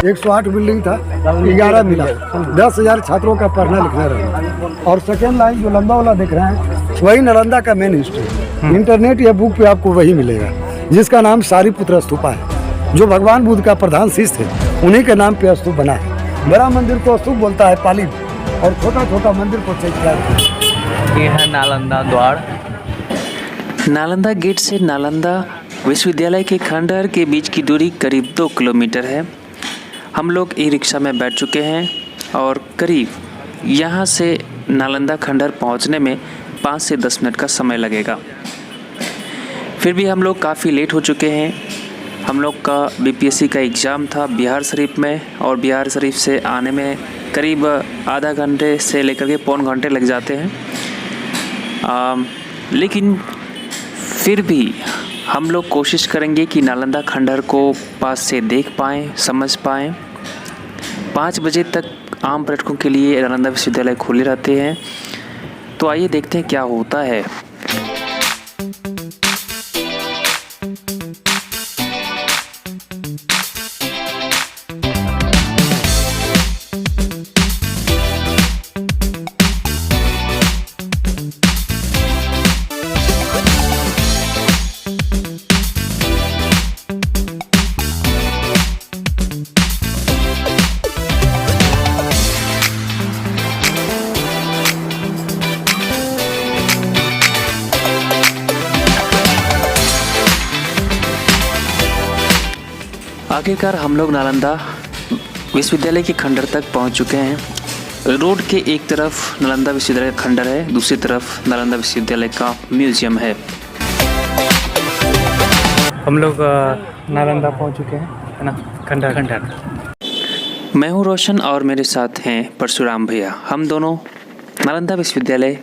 108 building था, 11 मिला, 10,000 छात्रों का पढ़ना लिखना रहा। और सेकेंड लाइन जो लंबा वाला देख रहे हैं वही नालंदा का मेन हिस्ट्री। इंटरनेट या बुक पे आपको वही मिलेगा, जिसका नाम सारीपुत्र स्तूपा है, जो भगवान बुद्ध का प्रधान शिष्य थे, उन्हीं के नाम पे स्तूप बना है। बड़ा मंदिर को स्तूप बोलता है पाली, और छोटा छोटा मंदिर को चैत्य। ये है नालंदा द्वार। नालंदा गेट से नालंदा विश्वविद्यालय के खंडहर के बीच की दूरी करीब 2 किलोमीटर है। हम लोग ई रिक्शा में बैठ चुके हैं और करीब यहाँ से नालंदा खंडहर पहुँचने में 5 से 10 मिनट का समय लगेगा। फिर भी हम लोग काफ़ी लेट हो चुके हैं। हम लोग का बीपीएससी का एग्ज़ाम था बिहार शरीफ में, और बिहार शरीफ से आने में करीब आधा घंटे से लेकर के पौन घंटे लग जाते हैं। लेकिन फिर भी हम लोग कोशिश करेंगे कि नालंदा खंडहर को पास से देख पाएँ, समझ पाएँ। 5 बजे तक आम पर्यटकों के लिए नालंदा विश्वविद्यालय खुले रहते हैं। तो आइए देखते हैं क्या होता है। आखिरकार हम लोग नालंदा विश्वविद्यालय के खंडहर तक पहुंच चुके हैं। रोड के एक तरफ नालंदा विश्वविद्यालय का खंडहर है, दूसरी तरफ नालंदा विश्वविद्यालय का म्यूजियम है। हम लोग नालंदा पहुंच चुके हैं, है ना, खंडहर। मैं हूं रोशन और मेरे साथ हैं परशुराम भैया। हम दोनों नालंदा विश्वविद्यालय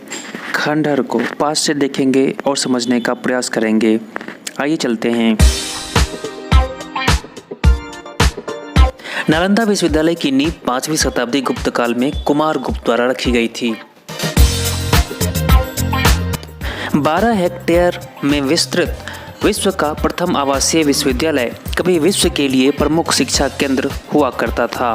खंडहर को पास से देखेंगे और समझने का प्रयास करेंगे। आइए चलते हैं। नालंदा विश्वविद्यालय की नींव 5वीं शताब्दी गुप्त काल में कुमार गुप्त द्वारा रखी गई थी। 12 हेक्टेयर में विस्तृत विश्व का प्रथम आवासीय विश्वविद्यालय कभी विश्व के लिए प्रमुख शिक्षा केंद्र हुआ करता था।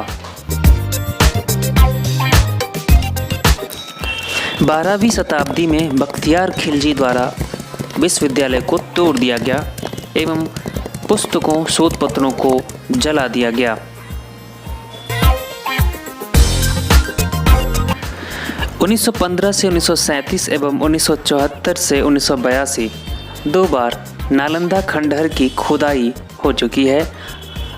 12वीं शताब्दी में बख्तियार खिलजी द्वारा विश्वविद्यालय को तोड़ दिया गया एवं पुस्तकों, शोध पत्रों को जला दिया गया। 1915 से 1937 एवं 1974 से 1982 2 बार नालंदा खंडहर की खुदाई हो चुकी है।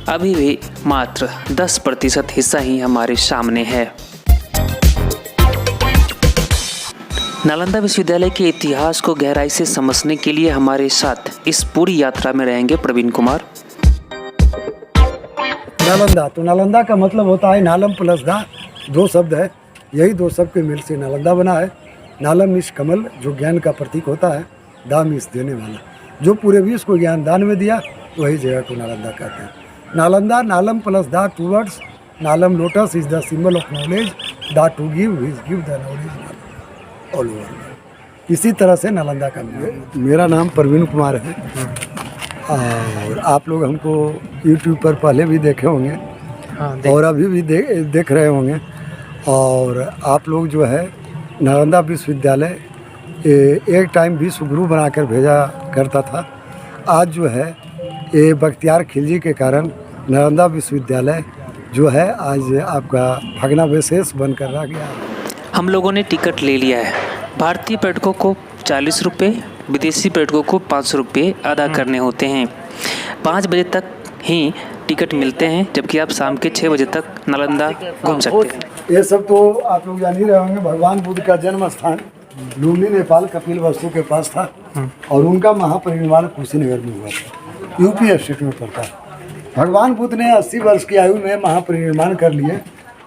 अभी भी मात्र 10% हिस्सा ही हमारे सामने है। नालंदा विश्वविद्यालय के इतिहास को गहराई से समझने के लिए हमारे साथ इस पूरी यात्रा में रहेंगे प्रवीण कुमार। नालंदा, तो नालंदा का मतलब होता है नालम प्लस दा, 2 शब्द है, यही 2 शब्द के मिल से नालंदा बना है। नालम इस कमल जो ज्ञान का प्रतीक होता है, दाम इस देने वाला, जो पूरे विश्व को ज्ञान दान में दिया, वही जगह को नालंदा कहते हैं। नालंदा, नालम प्लस दा, 2 वर्ड्स। नालम lotus is the symbol of knowledge, दा to give the knowledge all over. इसी तरह से नालंदा का मेरा नाम प्रवीण कुमार है, और आप लोग हमको यूट्यूब पर पहले भी देखे होंगे, और अभी भी देख रहे होंगे। और आप लोग जो है नालंदा विश्वविद्यालय एक टाइम विश्व गुरु बनाकर भेजा करता था। आज जो है ये बख्तियार खिलजी के कारण नालंदा विश्वविद्यालय जो है आज आपका भग्नावशेष बनकर रह गया। हम लोगों ने टिकट ले लिया है। भारतीय पर्यटकों को 40 रुपये, विदेशी पर्यटकों को 500 रुपये अदा करने होते हैं। 5 बजे तक ही टिकट मिलते हैं, जबकि आप शाम के 6 बजे तक नालंदा घूम सकते हैं। ये सब तो आप लोग जान ही रहे होंगे, भगवान बुद्ध का जन्म स्थान लुम्बिनी नेपाल कपिलवस्तु के पास था, और उनका महापरिनिर्वाण कुशीनगर में हुआ था, यूपी स्टेट में पड़ता है। भगवान बुद्ध ने 80 वर्ष की आयु में महापरिनिर्वाण कर लिए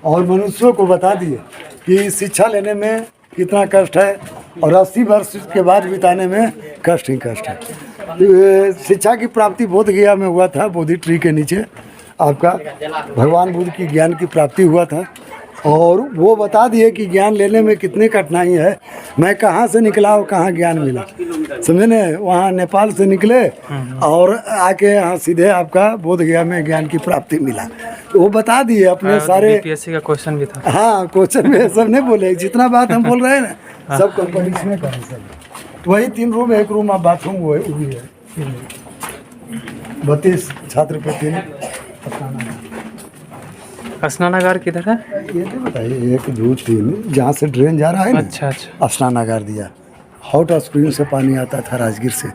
और मनुष्यों को बता दिए कि शिक्षा लेने में कितना कष्ट है, और 80 वर्ष के बाद बिताने में कष्ट ही कष्ट है। शिक्षा की प्राप्ति बोध गया में हुआ था, बोधि ट्री के नीचे आपका भगवान बुद्ध की ज्ञान की प्राप्ति हुआ था। और वो बता दिए कि ज्ञान लेने में कितनी कठिनाई है, मैं कहाँ से निकला और कहाँ ज्ञान मिला, समझे न। वहाँ नेपाल से निकले और आके यहाँ सीधे आपका बोध गया में ज्ञान की प्राप्ति मिला। तो वो बता दिए अपने सारे। बीपीएससी का क्वेश्चन भी था। हाँ, क्वेश्चन में सब नहीं बोले, जितना बात हम बोल रहे हैं ना सब कंपटीशन में करें सब। वही 3 रूम, 1 रूम आप बाथरूम वो भी है। 32 छात्र पे 3 स्नानागार किधर है? ये तो बताइए 1 2 3 जहाँ से ड्रेन जा रहा है ना, अच्छा। स्नानागार दिया। हॉट स्प्रिंग से पानी आता था राजगीर से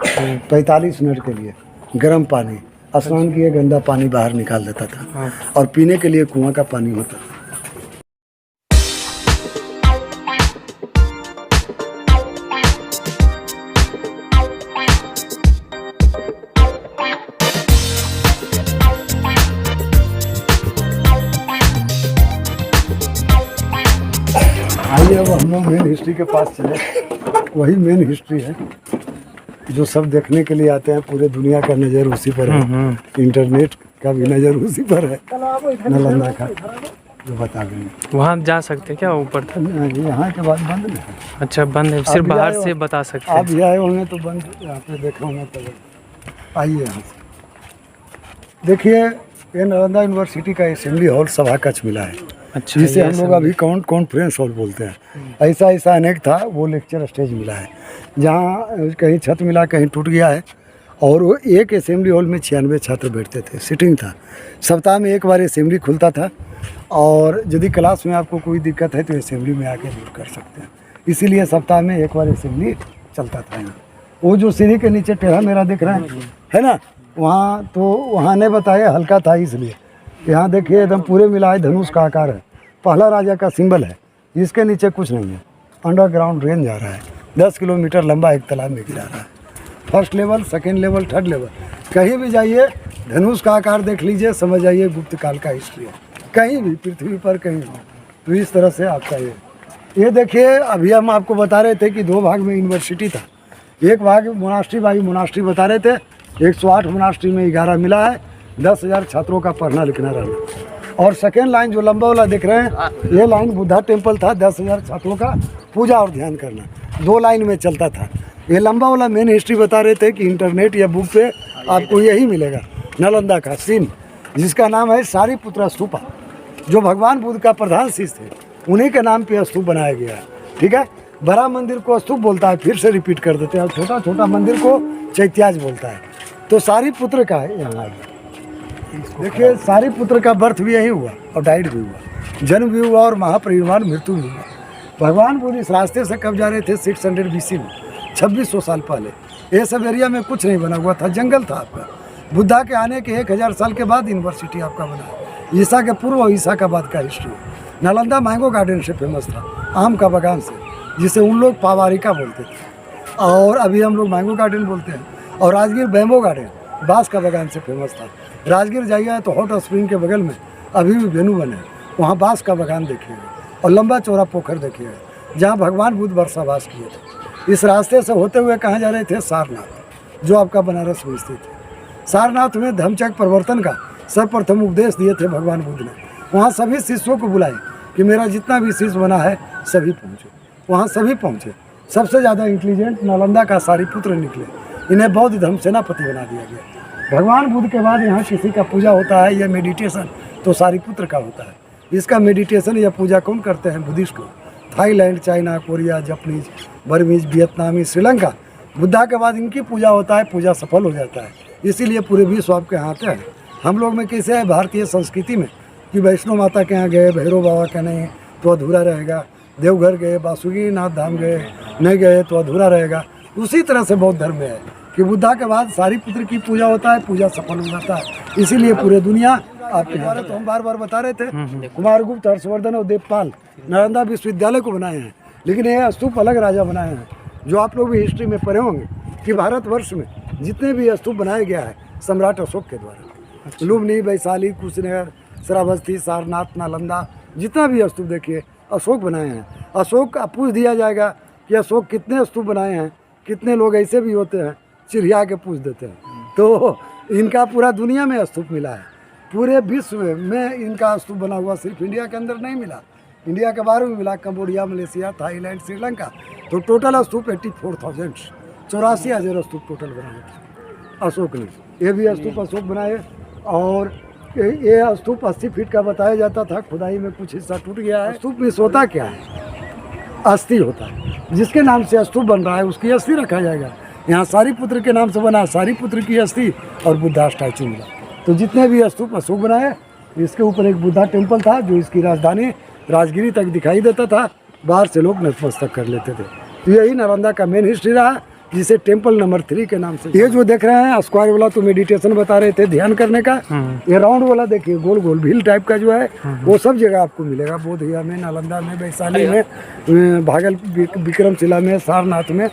45 मिनट के लिए, गर्म पानी, स्नान किए गंदा पानी बाहर निकाल देता था और पीने के लिए कुआं का पानी होता था। आइए अब हम लोग मेन हिस्ट्री के पास चले। वही मेन हिस्ट्री है जो सब देखने के लिए आते हैं। पूरे दुनिया का नज़र उसी पर है, इंटरनेट का भी नज़र उसी पर है, नालंदा का जो बता देंगे। वहाँ जा सकते हैं क्या ऊपर तक? यहाँ के बाद बंद नहीं है। अच्छा, बंद है, सिर्फ बाहर से बता सकते आप हैं। भी आए होंगे तो बंद, यहाँ पे देखे होंगे तो आइए यहाँ से देखिए। ये नालंदा यूनिवर्सिटी का असेंबली हॉल सभा कक्ष मिला है, अच्छा, जिसे ये हम लोग अभी कॉन्फ्रेंस हॉल बोलते हैं। ऐसा अनेक था, वो लेक्चर स्टेज मिला है जहाँ कहीं छत मिला, कहीं टूट गया है। और वो एक असेंबली हॉल में 96 छात्र बैठते थे, सिटिंग था। सप्ताह में 1 बार असेंबली खुलता था और यदि क्लास में आपको कोई दिक्कत है तो असेंबली में आके दूर कर सकते हैं। इसीलिए सप्ताह में 1 बार असेंबली चलता था यहाँ। वो जो सीढ़ी के नीचे टेढ़ा मेरा दिख रहा है ना, वहाँ तो वहाँ ने बताया हल्का था, इसलिए यहाँ देखिए एकदम पूरे मिला है, धनुष का आकार है, पहला राजा का सिंबल है। इसके नीचे कुछ नहीं है, अंडरग्राउंड ड्रेन जा रहा है, 10 किलोमीटर लंबा एक तालाब में गिरा रहा है। First level, second level, third level, कहीं भी जाइए धनुष का आकार देख लीजिए, समझ जाइए गुप्त काल का हिस्ट्री है। कहीं भी पृथ्वी पर कहीं भी, तो इस तरह से आपका ये देखिए। अभी हम आपको बता रहे थे कि 2 भाग में यूनिवर्सिटी था। एक भाग मोनास्ट्री बाई मोनास्ट्री बता रहे थे, 108 मोनास्ट्री में 11 मिला है, 10,000 छात्रों का पढ़ना लिखना रहना। और सेकेंड लाइन जो लंबा वाला दिख रहे हैं, ये लाइन बुद्धा टेम्पल था, 10,000 छात्रों का पूजा और ध्यान करना, 2 लाइन में चलता था। ये लंबा वाला मेन हिस्ट्री बता रहे थे कि इंटरनेट या बुक पे आपको यही मिलेगा, नालंदा का सीन, जिसका नाम है सारीपुत्रा स्तूपा, जो भगवान बुद्ध का प्रधान शिष्य थे, उन्हीं के नाम पे स्तूप बनाया गया है। ठीक है, बड़ा मंदिर को स्तूप बोलता है, फिर से रिपीट कर देते हैं, और छोटा छोटा मंदिर को चैत्याज बोलता है। तो सारीपुत्र का है यहाँ आगे देखिए। सारीपुत्र का बर्थ भी यही हुआ और डाइड भी हुआ, जन्म भी हुआ और महापरिनिर्वाण मृत्यु भी हुआ। भगवान बुद्ध इस रास्ते से कब जा रहे थे 600 BC में, 2600 साल पहले। ये सब एरिया में कुछ नहीं बना हुआ था, जंगल था आपका। बुद्धा के आने के 1000 साल के बाद यूनिवर्सिटी आपका बना। ईसा के पूर्व और ईसा का बाद का हिस्ट्री है। नालंदा मैंगो गार्डन से फेमस था, आम का बगान से, जिसे उन लोग पावारिका बोलते थे और अभी हम लोग मैंगो गार्डन बोलते हैं। और राजगीर बैम्बो गार्डन बांस का बगान से फेमस था। राजगीर जाइए तो हॉट स्प्रिंग के बगल में अभी भी वेन्यू बने, वहाँ बांस का बगान देखिएगा और लंबा चौड़ा पोखर देखिएगा, जहाँ भगवान बुद्ध वर्षावास किए थे। इस रास्ते से होते हुए कहाँ जा रहे थे? सारनाथ, जो आपका बनारस में स्थित है। सारनाथ में धम्मचक्र प्रवर्तन का सर्वप्रथम उपदेश दिए थे भगवान बुद्ध ने। वहाँ सभी शिष्यों को बुलाए कि मेरा जितना भी शिष्य बना है सभी पहुँचो। वहाँ सभी पहुँचे। सबसे ज़्यादा इंटेलिजेंट नालंदा का सारीपुत्र निकले, इन्हें बौद्ध धर्म सेनापति बना दिया गया। भगवान बुद्ध के बाद यहाँ किसी का पूजा होता है या मेडिटेशन तो सारीपुत्र का होता है। इसका मेडिटेशन या पूजा कौन करते हैं? बुद्धिस्ट लोग। Thailand, China, Korea, Japanese, Burmese, वियतनामी, श्रीलंका, बुद्धा के बाद इनकी पूजा होता है, पूजा सफल हो जाता है। इसीलिए पूरे विश्व आपके यहाँ आते हैं। हम लोग में कैसे है भारतीय संस्कृति में कि वैष्णो माता के यहाँ गए, भैरव बाबा के नहीं तो अधूरा रहेगा, देवघर गए, बासुकी नाथ धाम गए, नहीं गए तो अधूरा रहेगा। उसी तरह से बौद्ध धर्म में है कि बुद्धा के बाद सारीपुत्र की पूजा होता है, पूजा सफल हो जाता है। इसीलिए पूरे दुनिया आपके यहाँ तो हम बार बार बता रहे थे, कुमारगुप्त, हर्षवर्धन और देवपाल नालंदा विश्वविद्यालय को बनाए हैं, लेकिन ये स्तूप अलग राजा बनाए हैं। जो आप लोग भी हिस्ट्री में पढ़े होंगे कि भारतवर्ष में जितने भी स्तूप बनाया गया है सम्राट अशोक के द्वारा। लुम्बिनी, वैशाली, कुशीनगर, श्रावस्ती, सारनाथ, नालंदा, जितना भी स्तूप देखिए अशोक बनाए हैं। अशोक का पूछ दिया जाएगा कि अशोक कितने स्तूप बनाए हैं। कितने लोग ऐसे भी होते हैं चिढ़िया के पूछ देते हैं। तो इनका पूरा दुनिया में स्तूप मिला है, पूरे विश्व में इनका स्तूप बना हुआ सिर्फ इंडिया के अंदर नहीं मिला, इंडिया के बाहर भी मिला, कंबोडिया, मलेशिया, थाईलैंड, श्रीलंका। तो टोटल स्तूप 84,000, 84,000 स्तूप टोटल बनाए अशोक ने। ये भी स्तूप अशोक बनाए। और ये स्तूप 80 फीट का बताया जाता था, खुदाई में कुछ हिस्सा टूट गया है। स्तूप में होता क्या है? अस्थि होता है। जिसके नाम से स्तूप बन रहा है उसकी अस्थि रखा जाएगा। यहाँ सारीपुत्र के नाम से बना, सारीपुत्र की अस्थि और बुद्धा स्टैचू मिला। तो जितने भी स्तूप अशोक बनाए, इसके ऊपर एक बुद्धा टेम्पल था जो इसकी राजधानी राजगिरी तक दिखाई देता था। बाहर से लोग नतमस्तक कर लेते थे। तो यही नालंदा का मेन हिस्ट्री रहा, जिसे टेम्पल नंबर 3 के नाम से। ये जो देख रहे हैं स्क्वायर वाला तो मेडिटेशन बता रहे थे, ध्यान करने का। ये राउंड वाला देखिए, गोल गोल भील टाइप का जो है, वो सब जगह आपको मिलेगा। बोधगया में, नालंदा में, वैशाली में, भागल विक्रमशिला में, सारनाथ में।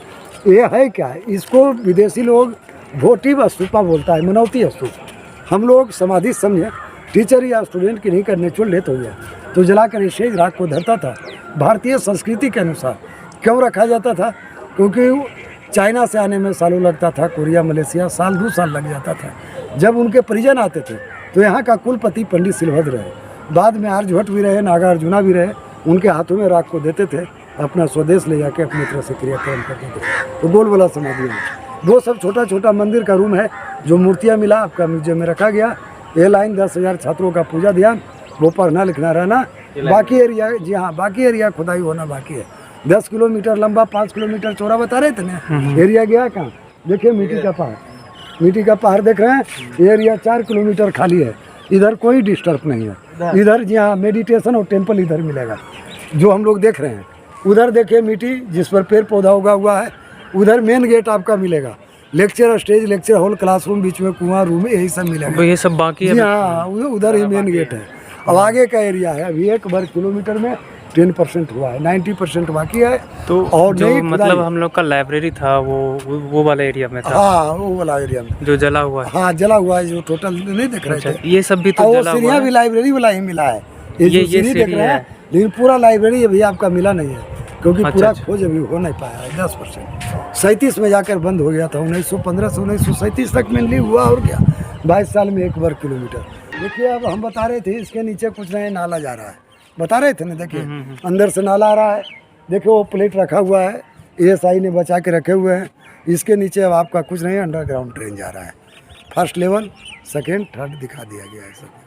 ये है क्या है? इसको विदेशी लोग भोटिव स्तूपा बोलता है, मनौती स्तूप। हम लोग समाधि समझे, टीचर या स्टूडेंट की नहीं कर, नेचुरल डेथ हो गया तो जलाकर शेष राख को धरता था। भारतीय संस्कृति के अनुसार क्यों रखा जाता था? क्योंकि चाइना से आने में सालों लगता था, कोरिया, मलेशिया साल 2 साल लग जाता था। जब उनके परिजन आते थे तो यहाँ का कुलपति पंडित सिलभद्र रहे, बाद में आर्यभट्ट भी रहे, नागार्जुना भी रहे। उनके हाथों में राख को देते थे, अपना स्वदेश ले जाके अपनी तरह से क्रियाक्रम करते थे। तो गोल वाला समाधि है। वो सब छोटा छोटा मंदिर का रूम है जो मूर्तियाँ मिला आपका म्यूजियम में रखा गया। ये लाइन 10,000 छात्रों का पूजा ध्यान, वो पढ़ना लिखना रहना। बाकी एरिया, जी हाँ, बाकी एरिया खुदाई होना बाकी है। 10 किलोमीटर लंबा, 5 किलोमीटर चौड़ा बता रहे थे ना। एरिया गया कहाँ? देखिए मिट्टी का पहाड़, मिट्टी का पहाड़ देख रहे हैं। ये एरिया 4 किलोमीटर खाली है, इधर कोई डिस्टर्ब नहीं है। इधर जी हाँ, मेडिटेशन और टेम्पल इधर मिलेगा जो हम लोग देख रहे हैं। उधर देखिए मिट्टी जिस पर पेड़ पौधा उगा हुआ है। उधर मेन गेट आपका मिलेगा, lecture stage, lecture hall, classroom, बीच में कुआं, रूम, यही सब मिलेगा। ये सब बाकी है? हाँ, उधर ही मेन गेट है। अब आगे का एरिया है, अभी 1 वर्ग किलोमीटर में 10% हुआ है, 90% बाकी है। तो और जो मतलब हम लोग का लाइब्रेरी था वो वाला एरिया में था? हाँ, वो वाला एरिया में जो जला हुआ है। हाँ, जला हुआ है, जो टोटल नहीं देख रहे थे। ये सब भी तो जला हुआ सीढ़ियाँ है? भी लाइब्रेरी वाला ही मिला है। ये सीढ़ी देख रहे हैं, लेकिन पूरा लाइब्रेरी अभी आपका मिला नहीं है, क्योंकि पूरा खोज अभी हो नहीं पाया है। 10% 37 में जाकर बंद हो गया था। 1915 से 1937 तक मेनली हुआ। और क्या 22 साल में 1 वर्ग किलोमीटर। देखिए अब हम बता रहे थे इसके नीचे कुछ नहीं, नाला जा रहा है, बता रहे थे ना। देखिए अंदर से नाला आ रहा है। देखिए वो प्लेट रखा हुआ है, ASI ने बचा के रखे हुए हैं। इसके नीचे अब आपका कुछ नहीं, अंडरग्राउंड ट्रेन जा रहा है। 1st लेवल, 2nd, 3rd दिखा दिया गया है सब।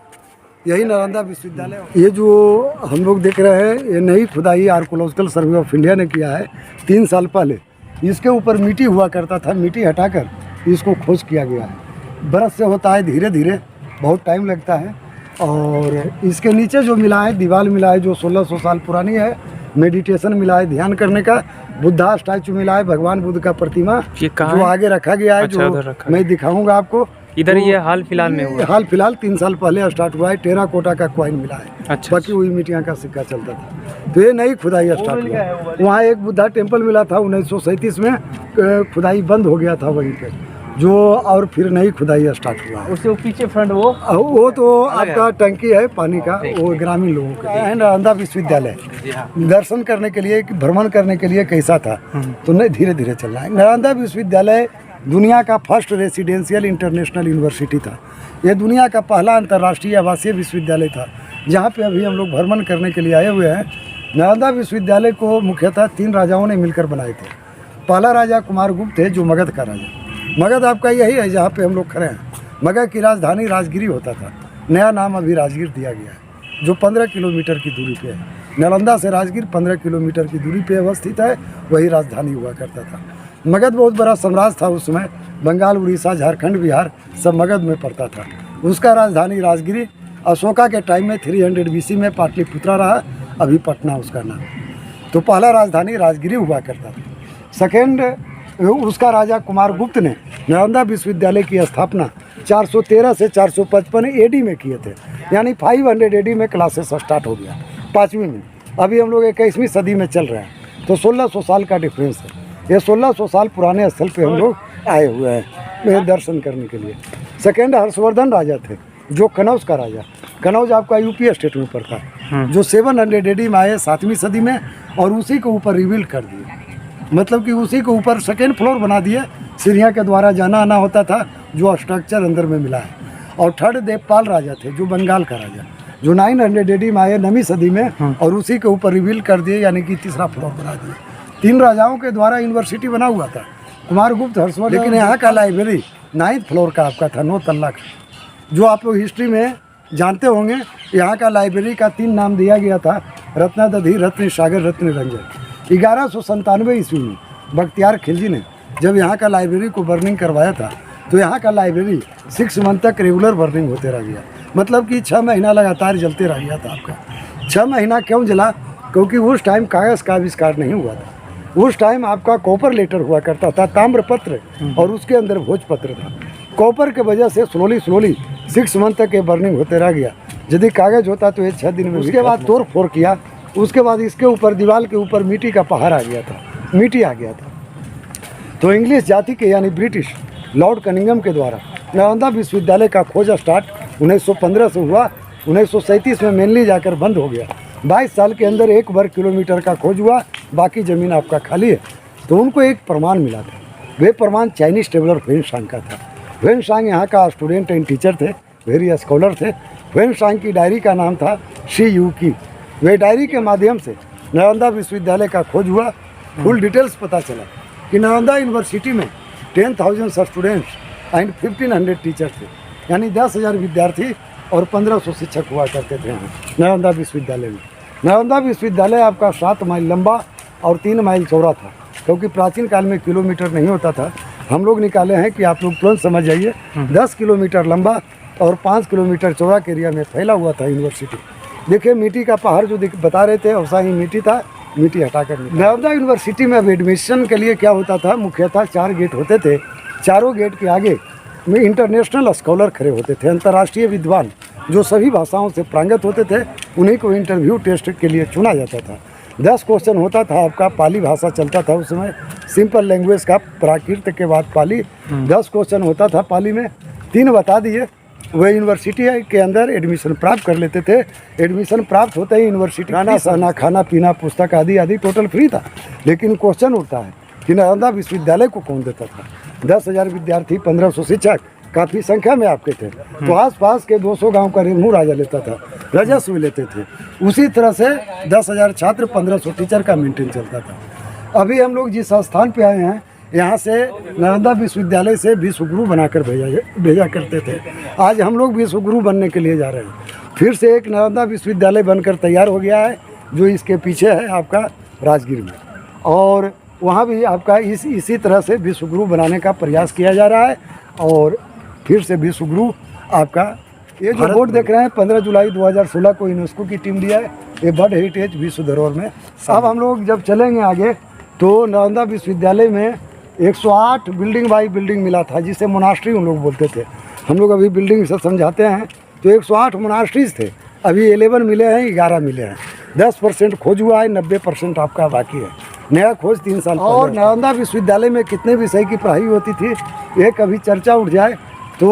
यही नालंदा विश्वविद्यालय। ये जो हम लोग देख रहे हैं, ये नई खुदाई आर्कोलॉजिकल सर्वे ऑफ इंडिया ने किया है 3 साल पहले। इसके ऊपर मिट्टी हुआ करता था, मिट्टी हटाकर इसको खोज किया गया है। बरस से होता है, धीरे धीरे, बहुत टाइम लगता है। और इसके नीचे जो मिला है, दीवार मिला है जो 1600 साल पुरानी है। मेडिटेशन मिला है, ध्यान करने का। बुद्धा स्टैचू मिला है, भगवान बुद्ध का प्रतिमा जो आगे रखा गया है। अच्छा, जो मैं दिखाऊंगा आपको इधर। ये हाल फिलहाल में हुआ? हाल फिलहाल 3 साल पहले स्टार्ट हुआ है। टेराकोटा का कॉइन मिला है। अच्छा, बाकी वही मिट्टियाँ का सिक्का चलता था। तो ये नई खुदाई स्टार्ट हुआ। वहाँ एक बुद्धा टेम्पल मिला था 1937 में, खुदाई बंद हो गया था वहीं पे जो, और फिर नई खुदाई स्टार्ट हुआ। उससे पीछे फ्रंट वो तो आपका टंकी है पानी का, वो ग्रामीण लोगों का। नालंदा विश्वविद्यालय दर्शन करने के लिए, भ्रमण करने के लिए कैसा था, तो नहीं धीरे धीरे चल रहा है। नालंदा विश्वविद्यालय दुनिया का फर्स्ट रेसिडेंशियल इंटरनेशनल यूनिवर्सिटी था। यह दुनिया का पहला अंतर्राष्ट्रीय आवासीय विश्वविद्यालय था, जहाँ पे अभी हम लोग भ्रमण करने के लिए आए हुए हैं। नालंदा विश्वविद्यालय को मुख्यतः 3 राजाओं ने मिलकर बनाए थे। पहला राजा कुमारगुप्त थे, जो मगध का राजा। मगध आपका यही है जहाँ पे हम लोग खड़े हैं। मगध की राजधानी राजगिरी होता था, नया नाम अभी राजगीर दिया गया है, जो 15 किलोमीटर की दूरी पे है। नालंदा से राजगीर 15 किलोमीटर की दूरी पे अवस्थित है, वही राजधानी हुआ करता था। मगध बहुत बड़ा साम्राज्य था उस समय। बंगाल, उड़ीसा, झारखंड, बिहार सब मगध में पड़ता था। उसका राजधानी राजगिरी। अशोका के टाइम में 300 BC में पाटलिपुत्रा रहा, अभी पटना उसका नाम। तो पहला राजधानी राजगिरी हुआ करता था। 2nd, उसका राजा कुमारगुप्त ने नालंदा विश्वविद्यालय की स्थापना 413 से 455 AD में किए थे, यानी 500 AD में क्लासेस स्टार्ट हो गया, 5वीं में। अभी हम लोग 21वीं सदी में चल रहे हैं, तो 1600 साल का डिफरेंस है। ये 1600 साल पुराने स्थल पे हम लोग आए हुए हैं दर्शन करने के लिए। 2nd, हर्षवर्धन राजा थे, जो कनौज का राजा। कनौज आपका यूपी स्टेट में पड़ता है, जो 700 AD में आए 7वीं सदी में, और उसी को ऊपर रिबिल्ड कर दिए। मतलब कि उसी के ऊपर 2nd फ्लोर बना दिए। सीढ़ियाँ के द्वारा जाना आना होता था, जो स्ट्रक्चर अंदर में मिला है। और 3rd देवपाल राजा थे, जो बंगाल का राजा। जो 900 AD में आए 9वीं सदी में, और उसी के ऊपर रिवील कर दिए, यानी कि तीसरा फ्लोर बना दिए। 3 राजाओं के द्वारा यूनिवर्सिटी बना हुआ था, कुमारगुप्त, हर्षवर्धन। लेकिन यहाँ का लाइब्रेरी 9th फ्लोर का आपका था, 9 तल्ला का। जो आप लोग हिस्ट्री में जानते होंगे, यहाँ का लाइब्रेरी का 3 नाम दिया गया था, रत्नादधि, रत्न सागर, रत्न रंजन। 1197 ईस्वी में बख्तियार खिलजी ने जब यहाँ का लाइब्रेरी को बर्निंग करवाया था, तो यहाँ का लाइब्रेरी 6 मंथ तक रेगुलर बर्निंग होते रह गया। मतलब कि 6 महीना लगातार जलते रह गया था आपका। 6 महीना क्यों जला? क्योंकि उस टाइम कागज़ का आविष्कार नहीं हुआ था। उस टाइम आपका कॉपर लेटर हुआ करता था, ताम्रपत्र, और उसके अंदर भोजपत्र था। कॉपर के वजह से स्लोली 6 मंथ तक ये बर्निंग होते रह गया। यदि कागज़ होता तो ये 6 दिन में। उसके बाद तोड़ फोड़ किया। उसके बाद इसके ऊपर, दीवार के ऊपर मिट्टी का पहाड़ आ गया था, मिट्टी आ गया था। तो इंग्लिश जाति के यानी ब्रिटिश लॉर्ड कनिंगम के द्वारा नालंदा विश्वविद्यालय का खोज स्टार्ट 1915 से हुआ। 1937 में मेनली जाकर बंद हो गया। 22 साल के अंदर 1 वर्ग किलोमीटर का खोज हुआ, बाकी ज़मीन आपका खाली है। तो उनको एक प्रमाण मिला था, वे प्रमाण चाइनीज ट्रेवलर ह्वेनसांग का था। ह्वेनसांग यहाँ का स्टूडेंट एंड टीचर थे, वेरी स्कॉलर थे। ह्वेनसांग की डायरी का नाम था शी यू की। वे डायरी के माध्यम से नालंदा विश्वविद्यालय का खोज हुआ। फुल डिटेल्स पता चला कि नालंदा यूनिवर्सिटी में 10,000 स्टूडेंट्स एंड 1,500 टीचर थे, यानी 10,000 विद्यार्थी और 1,500 शिक्षक हुआ करते थे यहाँ नालंदा विश्वविद्यालय में। नालंदा विश्वविद्यालय आपका 7 माइल लंबा और 3 माइल चौड़ा था, क्योंकि प्राचीन काल में किलोमीटर नहीं होता था। हम लोग निकाले हैं कि आप लोग तुरंत समझ जाइए। 10 किलोमीटर लंबा और 5 किलोमीटर चौड़ा के एरिया में फैला हुआ था यूनिवर्सिटी। देखिए मिट्टी का पहाड़ जो बता रहे थे, वैसा ही मिट्टी था, मिट्टी हटाकर। नालंदा यूनिवर्सिटी में अब एडमिशन के लिए क्या होता था, मुख्यतः 4 गेट होते थे। चारों गेट के आगे में इंटरनेशनल स्कॉलर खड़े होते थे, अंतर्राष्ट्रीय विद्वान जो सभी भाषाओं से प्रांगत होते थे। उन्हीं को इंटरव्यू टेस्ट के लिए चुना जाता था। 10 क्वेश्चन होता था आपका, पाली भाषा चलता था उस समय, सिंपल लैंग्वेज का, प्राकृत के बाद पाली। 10 क्वेश्चन होता था पाली में, 3 बता दिए, वह यूनिवर्सिटी के अंदर एडमिशन प्राप्त कर लेते थे। एडमिशन प्राप्त होते ही यूनिवर्सिटी खाना सहना, खाना पीना, पुस्तक आदि टोटल फ्री था। लेकिन क्वेश्चन उठता है कि नालंदा विश्वविद्यालय को कौन देता था? 10,000 विद्यार्थी, 1,500 शिक्षक, काफ़ी संख्या में आपके थे। तो आसपास के 200 गांव का रेवन्यू राजा लेता था, राजस्व लेते थे। उसी तरह से 10,000 छात्र, 1,500 टीचर का मेंटेन चलता था। अभी हम लोग जिस स्थान पे आए हैं, यहाँ से नालंदा विश्वविद्यालय से विश्वगुरु बनाकर भेजा करते थे। आज हम लोग विश्वगुरु बनने के लिए जा रहे हैं। फिर से एक नालंदा विश्वविद्यालय बनकर तैयार हो गया है, जो इसके पीछे है आपका राजगीर में, और वहाँ भी आपका इसी तरह से विश्वगुरु बनाने का प्रयास किया जा रहा है। और फिर से विश्वगुरु आपका ये जो बोर्ड देख रहे हैं, 15 जुलाई 2016 को यूनेस्को की टीम दिया है ये वर्ल्ड हेरिटेज विश्व धरोहर में। अब हम लोग जब चलेंगे आगे, तो नालंदा विश्वविद्यालय में 108 बिल्डिंग बाई बिल्डिंग मिला था, जिसे मोनास्ट्री हम लोग बोलते थे। हम लोग अभी बिल्डिंग से समझाते हैं, तो 108 मोनास्ट्रीज थे, अभी 11 मिले हैं, 11 मिले हैं। 10% खोज हुआ है, 90% आपका बाकी है। नया खोज 3 साल। और नालंदा विश्वविद्यालय में कितने विषय की पढ़ाई होती थी, ये कभी चर्चा उठ जाए तो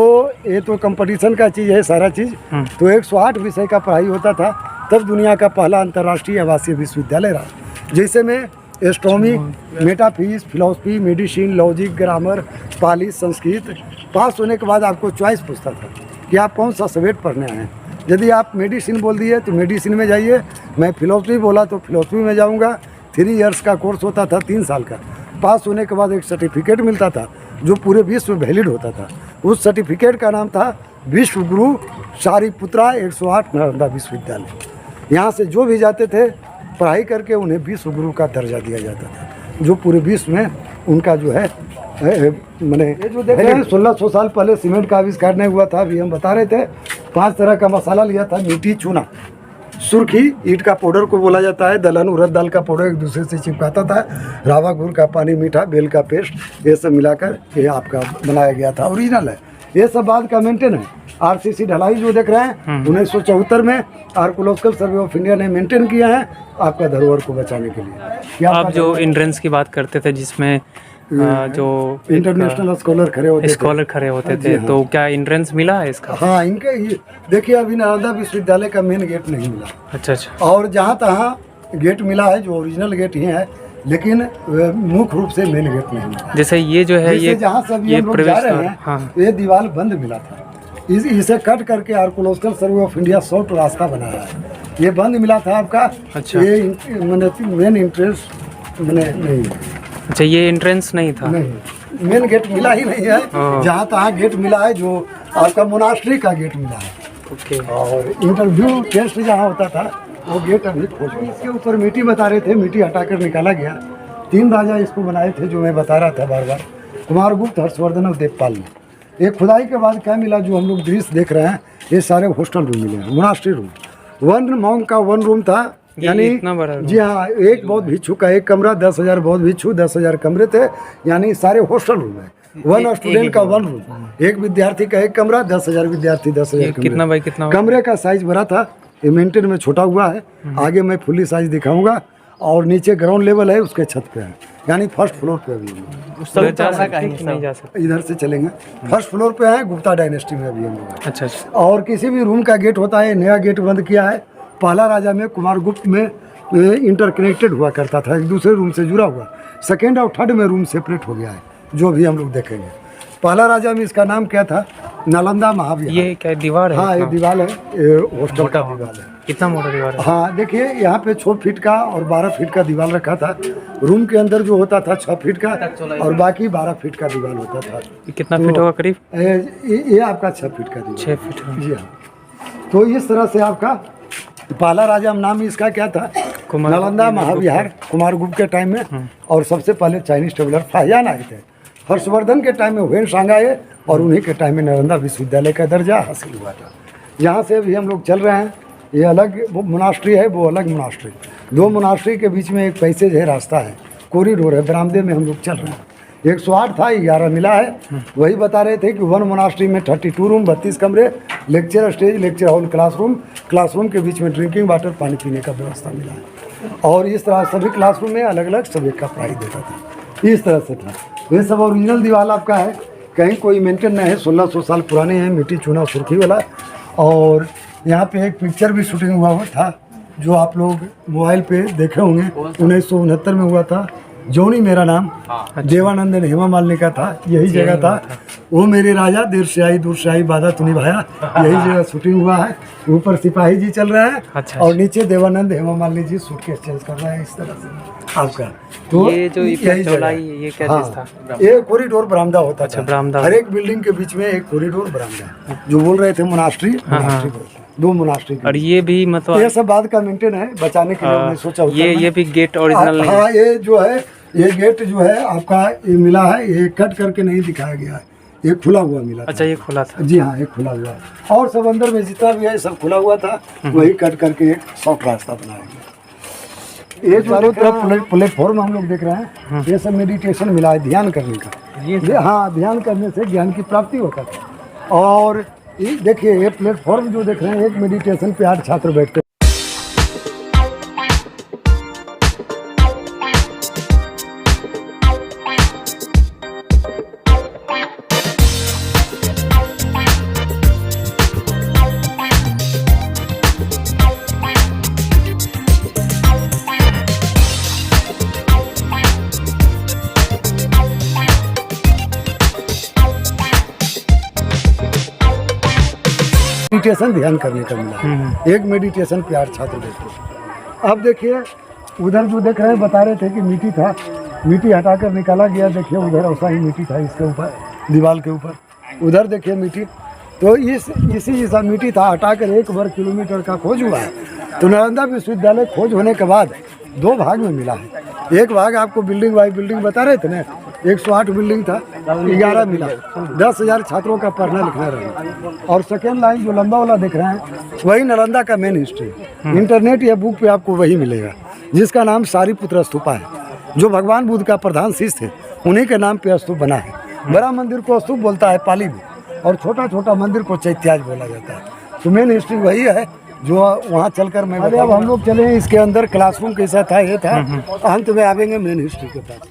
ये तो कंपटीशन का चीज़ है सारा चीज़। तो 108 विषय का पढ़ाई होता था, तब दुनिया का पहला अंतर्राष्ट्रीय आवासीय विश्वविद्यालय रहा। जैसे में astronomy, metaphysics, philosophy, medicine, logic, grammar, Pali, Sanskrit. पास होने के बाद आपको चॉइस पूछता था कि आप कौन सा सब्जेक्ट पढ़ने आए हैं। यदि आप मेडिसिन बोल दिए तो मेडिसिन में जाइए, मैं फिलॉसफी बोला तो फिलॉसफी में जाऊंगा। 3 इयर्स का कोर्स होता था, 3 साल का। पास होने के बाद एक सर्टिफिकेट मिलता था जो पूरे विश्व में वैलिड होता था। उस सर्टिफिकेट का नाम था विश्वगुरु सारीपुत्रा 108 नालंदा विश्वविद्यालय। यहाँ से जो भी जाते थे पढ़ाई करके, उन्हें विश्वगुरु का दर्जा दिया जाता था, जो पूरे विश्व में उनका जो है मैंने ये जो देख रहे हैं 1600 साल पहले सीमेंट का आविष्कार नहीं हुआ था। अभी हम बता रहे थे 5 तरह का मसाला लिया था, मिट्टी, चूना, सुर्खी, ईंट का पाउडर को बोला जाता है, दलहन, उड़द दाल का पाउडर एक दूसरे से चिपकाता था, रावा, गुड़ का पानी, मीठा, बेल का पेस्ट, ये सब मिलाकर ये आपका बनाया गया था। ओरिजिनल है, ये सब बाद का मेंटेन है। RCC ढलाई जो देख रहे हैं 1974 में आर्कोलॉजिकल सर्वे ऑफ इंडिया ने मेंटेन किया है आपका धरोहर को बचाने के लिए। आप जो एंट्रेंस की बात करते थे, जिसमें जो इंटरनेशनल स्कॉलर खड़े होते थे, तो क्या एंट्रेंस मिला है इसका? हाँ, इनके देखिए अभी नालंदा विश्वविद्यालय का मेन गेट नहीं मिला। अच्छा। और जहाँ तहाँ गेट मिला है जो ओरिजिनल गेट ही है, लेकिन मुख्य रूप से मेन गेट नहीं मिला। जैसे ये जो है, ये जहाँ से अभी हम लोग जा रहे हैं, हाँ। ये दीवार बंद मिला था, इसे कट करके archaeological survey of India short रास्ता बनाया है। ये बंद मिला था आपका। अच्छा। ये मेन इंट्रेंस मैंने नहीं है। अच्छा, ये एंट्रेंस नहीं था। नहीं, मेन गेट मिला ही नहीं है। जहाँ तहाँ गेट मिला है, जो आपका मोनास्ट्री का गेट मिला है। ओके। और इंटरव्यू टेस्ट जहाँ होता था वो गेट अभी खोल गया। इसके ऊपर मिट्टी बता रहे थे, मिट्टी हटाकर निकाला गया। 3 राजा इसको बनाए थे, जो मैं बता रहा था बार बार, कुमारगुप्त, हर्षवर्धन और देवपाल ने। एक खुदाई के बाद क्या मिला, जो हम लोग दृश्य देख रहे हैं, ये सारे हॉस्टल रूम मिले हैं, मोनास्ट्री रूम। 1 मॉन्क का 1 रूम था, यानी इतना बड़ा रूम? जी हाँ, एक बौद्ध भिक्षु का 1 कमरा, 10,000 बौद्ध भिक्षु, 10,000 कमरे थे, यानी सारे हॉस्टल रूम है। 1 स्टूडेंट का 1 रूम, 1 विद्यार्थी का 1 कमरा, 10,000 विद्यार्थी, 10,000 कितना बाई कितना? कमरे का साइज बड़ा था। ये मेंटेन में छोटा हुआ है, आगे मैं फुल्ली साइज दिखाऊंगा। और नीचे ग्राउंड लेवल है, उसके छत पे है, यानी फर्स्ट फ्लोर पे अभी हम लोग। नहीं जा सकते। इधर से चलेंगे, फर्स्ट फ्लोर पे है, गुप्ता डायनेस्टी में अभी हम लोग। अच्छा अच्छा। और किसी भी रूम का गेट होता है, नया गेट बंद किया है। पहला राजा में कुमारगुप्त में इंटरकनेक्टेड हुआ करता था, एक दूसरे रूम से जुड़ा हुआ। सेकेंड और थर्ड में रूम सेपरेट हो गया है, जो भी हम लोग देखेंगे। पहला राजा में इसका नाम क्या था, नालंदा महाविहार। ये क्या दीवार है? हाँ, ये दीवार है, ये हॉस्टल का दीवार है। कितना मोटा दीवार है? हाँ, देखिए यहाँ पे 6 फीट का और 12 फीट का दीवार रखा था। रूम के अंदर जो होता था 6 फीट का, और बाकी 12 फीट का दीवार होता था। ये कितना फीट होगा करीब? ये आपका 6 फीट का दीवार। 6 फीट। जी हाँ। तो इस तरह से आपका पहला राजा नाम इसका क्या था, नालंदा महाविहार, कुमारगुप्त के टाइम में। और सबसे पहले चाइनीज ट्रेवलर फाहियान आए थे। हर्षवर्धन के टाइम में ह्वेनसांग आए, और उन्हीं के टाइम में नालंदा विश्वविद्यालय का दर्जा हासिल हुआ था। यहाँ से भी हम लोग चल रहे हैं। ये अलग मोनास्ट्री है, वो अलग मोनास्ट्री। 2 मोनास्ट्री के बीच में एक पैसेज है, रास्ता है, कॉरिडोर है, बरामदे में हम लोग चल रहे हैं। 108 था, 11 मिला है। वही बता रहे थे कि 1 मोनास्ट्री में 32 रूम, 32 कमरे, lecture stage, lecture hall, classroom के बीच में ड्रिंकिंग वाटर, पानी पीने का व्यवस्था मिला है। और इस तरह सभी क्लासरूम में अलग अलग सब्जेक्ट का पढ़ाई देता था। इस तरह से था। ये सब ओरिजिनल दीवार आपका है, कहीं कोई मेंटेन नहीं है, 1600 साल पुराने हैं, मिट्टी चूना सुर्खी वाला। और यहाँ पे एक पिक्चर भी शूटिंग हुआ था, जो आप लोग मोबाइल पे देखे होंगे। 1969 में हुआ था, जोनी मेरा नाम। देवानंद ने हेमा मालिनी का था, यही जगह था। वो मेरे राजा, देर से आई दूर से आई, बाधा तू निभाया, यही जगह शूटिंग हुआ है। ऊपर सिपाही जी चल रहे हैं। अच्छा। और नीचे देवानंद हेमा मालिनी जी सूटकेस चेंज कर रहे हैं, इस तरह से आपका। तो ये जो यही चौड़ाई, जगह। ये क्या चीज था? ये कॉरिडोर बरामदा होता अच्छा, था। बरामदा। हर एक बिल्डिंग के बीच में एक कॉरिडोर बरामदा, जो बोल रहे थे मोनास्ट्री, मोनास्ट्री बोलते हैं। 2 मोनास्ट्री। और ये भी मतलब ये सब बाद का मेंटेन है, बचाने के लिए हमने सोचा होता ये भी गेट ओरिजिनल नहीं? हाँ, ये जो है, ये गेट जो है आपका, ये मिला है, ये कट करके नहीं दिखाया गया है, ये खुला हुआ मिला। अच्छा, ये खुला था? जी हाँ, ये खुला हुआ है। और सब अंदर में जितना भी है सब खुला हुआ था, वही कट करके एक शॉर्ट रास्ता बनाया गया। ये चारों तरफ प्लेटफॉर्म हम लोग देख रहे हैं, ये सब मेडिटेशन मिला है, ध्यान करने का। हाँ, ध्यान करने से ज्ञान की प्राप्ति होता था। और ये देखिए, ये प्लेटफॉर्म जो देख रहे हैं, एक मेडिटेशन पे 8 छात्र बैठते हैं। मेडिटेशन ध्यान करने का मिला। एक मेडिटेशन पे 8 छात्र बैठे। अब देखिए, उधर जो देख रहे हैं, बता रहे थे कि मिट्टी था, मिट्टी हटाकर निकाला गया। देखिए उधर ऐसा ही मिट्टी था, इसके ऊपर, दीवार के ऊपर। उधर देखिए मिट्टी, तो इसी जैसा मिट्टी था, हटाकर 1 वर्ग किलोमीटर का खोज हुआ है। तो नालंदा विश्वविद्यालय खोज होने के बाद 2 भाग में मिला है। एक भाग आपको बिल्डिंग बाई बिल्डिंग बता रहे थे ना, 108 बिल्डिंग था, 11 मिला, 10,000 छात्रों का पढ़ना लिखना रहा। और सेकेंड लाइन जो लंबा वाला देख रहे हैं, वही नालंदा का मेन हिस्ट्री। इंटरनेट या बुक पे आपको वही मिलेगा, जिसका नाम सारीपुत्र स्तूपा है, जो भगवान बुद्ध का प्रधान शिष्य थे, उन्हीं के नाम पे स्तूप बना है। बड़ा मंदिर को स्तूप बोलता है पाली में, और छोटा छोटा मंदिर को चैत्याज बोला जाता है। तो मेन हिस्ट्री वही है, जो वहाँ चलकर मैं अब हम लोग चले हैं इसके अंदर। क्लासरूम कैसा था, ये था। अंत में आवेंगे मेन हिस्ट्री के पास।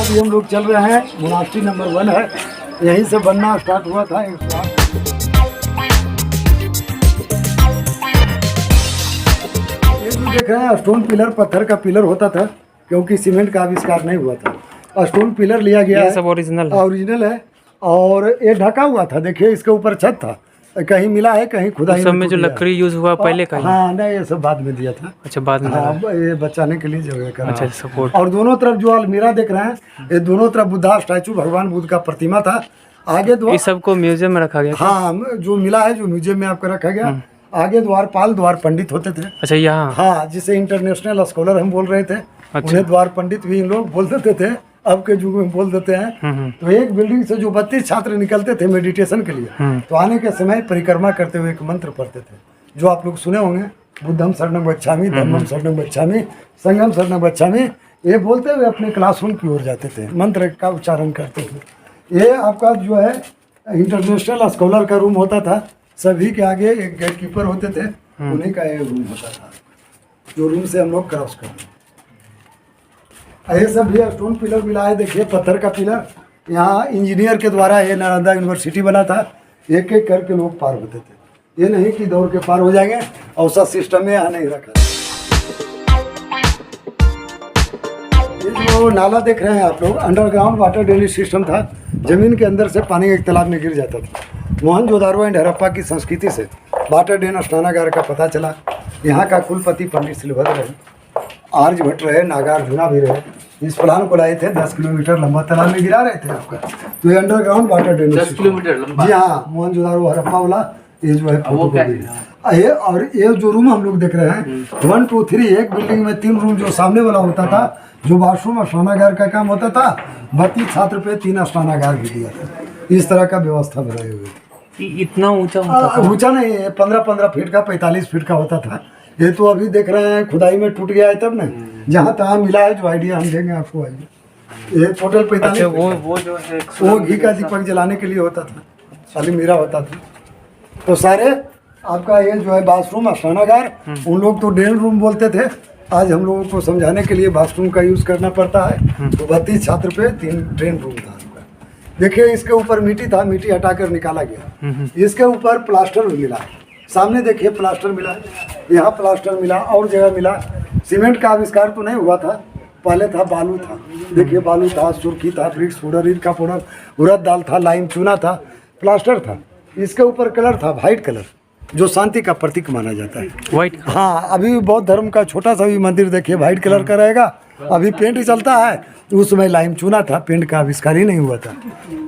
अभी हम लोग चल रहे हैं, मोनास्ट्री नंबर 1 है, यहीं से बनना स्टार्ट हुआ था। 108 ये जो देख देख रहे हैं स्टोन पिलर, पत्थर का पिलर होता था क्योंकि सीमेंट का आविष्कार नहीं हुआ था। स्टोन पिलर लिया गया ये सब ओरिजिनल है। ओरिजिनल है और ये ढका हुआ था। देखिए इसके ऊपर छत था, कहीं मिला है कहीं खुदाई सब में जो लकड़ी यूज हुआ पहले का ही? हाँ नहीं, ये सब बाद में दिया था। अच्छा, बाद में। हाँ, ये बचाने के लिए जगह का। अच्छा, सपोर्ट। और दोनों तरफ जो अलमीरा देख रहे हैं, ये दोनों तरफ बुद्धा स्टैचू, भगवान बुद्ध का प्रतिमा था। आगे द्वार, इस सबको म्यूजियम में रखा गया? हाँ, जो मिला है जो म्यूजियम में आपको रखा गया। आगे द्वारपाल, द्वार पंडित होते थे। अच्छा, यहाँ? हाँ, जिसे इंटरनेशनल स्कॉलर हम बोल रहे थे। उन्हें द्वार पंडित भी इन लोग बोल देते थे, अब के युग में बोल देते हैं। तो एक बिल्डिंग से जो 32 छात्र निकलते थे मेडिटेशन के लिए, तो आने के समय परिक्रमा करते हुए एक मंत्र पढ़ते थे जो आप लोग सुने होंगे, बुद्धम शरणं गच्छामि, धम्मम शरणं गच्छामि, संघम शरणं गच्छामि। ये बोलते हुए अपने क्लासरूम की ओर जाते थे, मंत्र का उच्चारण करते थे। ये आपका जो है इंटरनेशनल स्कॉलर का रूम होता था। सभी के आगे एक गेट कीपर होते थे, उन्हीं का ये रूम होता था, जो रूम से हम लोग क्रॉस करते। ये सब भी स्टोन पिलर मिला है। देखिए पत्थर का पिलर, यहाँ इंजीनियर के द्वारा ये नालंदा यूनिवर्सिटी बना था। एक एक करके लोग पार होते थे, ये नहीं कि दौड़ के पार हो जाएंगे। औसत सिस्टम में यहाँ नहीं रखा। ये जो नाला देख रहे हैं आप लोग, अंडरग्राउंड वाटर ड्रेनेज सिस्टम था। जमीन के अंदर से पानी एक तालाब में गिर जाता था। मोहनजोदारो एंड हड़प्पा की संस्कृति से वाटर ड्रेन स्नानागार का पता चला। यहाँ का कुलपति पंडित शिलभद्र रहे, आर्यभट्ट रहे, नागार्जुना भी रहे। इस प्लान को लाए थे, 10 किलोमीटर लंबा तालाब में गिरा रहे थे आपका। तो ये अंडरग्राउंड वाटर ड्रेनेज 10 किलोमीटर लंबा? जी हाँ, मोहनजोदारो हड़प्पा वाला ये जो है ये। और ये जो रूम हम लोग देख रहे हैं 1 2 3, एक बिल्डिंग में 3 रूम। जो सामने वाला होता था जो वॉशरूम और स्नानागार का काम होता था, 32 छात्र पे 3 स्नानागार भी दिया था। इस तरह का व्यवस्था बनाई हुई। इतना ऊंचा होता था? ऊंचा नहीं है, 15-15 फीट का, 45 फीट का होता था। ये तो अभी देख रहे हैं खुदाई में टूट गया है तब ना, जहाँ तहाँ मिला है। जो आइडिया हम देंगे आपको, आइए। ये टोटल 45। वो जो है वो घी का दीपक जलाने के लिए होता था, अलमीरा होता था। तो सारे आपका ये जो है बाथरूम और स्नानागार, उन लोग तो ड्रेन रूम बोलते थे। आज हम लोगों को समझाने के लिए बाथरूम का यूज करना पड़ता है। तो 32 छात्र पे 3 ड्रेन रूम था। देखिए इसके ऊपर मिट्टी था, मिट्टी हटाकर निकाला गया। इसके ऊपर प्लास्टर भी मिला। सामने देखिए प्लास्टर मिला, यहाँ प्लास्टर मिला और जगह मिला। सीमेंट का आविष्कार तो नहीं हुआ था, पहले था बालू था। देखिए बालू था, सुर्खी था, ब्रिक्स पाउडर, ईंट पाउडर, उड़द दाल था, लाइम चूना था, प्लास्टर था। इसके ऊपर कलर था वाइट कलर, जो शांति का प्रतीक माना जाता है। व्हाइट? हाँ, अभी बौद्ध धर्म का छोटा सा भी मंदिर देखिए वाइट कलर का रहेगा। अभी पेंट चलता है, उस समय लाइम चूना था, पेंट का आविष्कार ही नहीं हुआ था।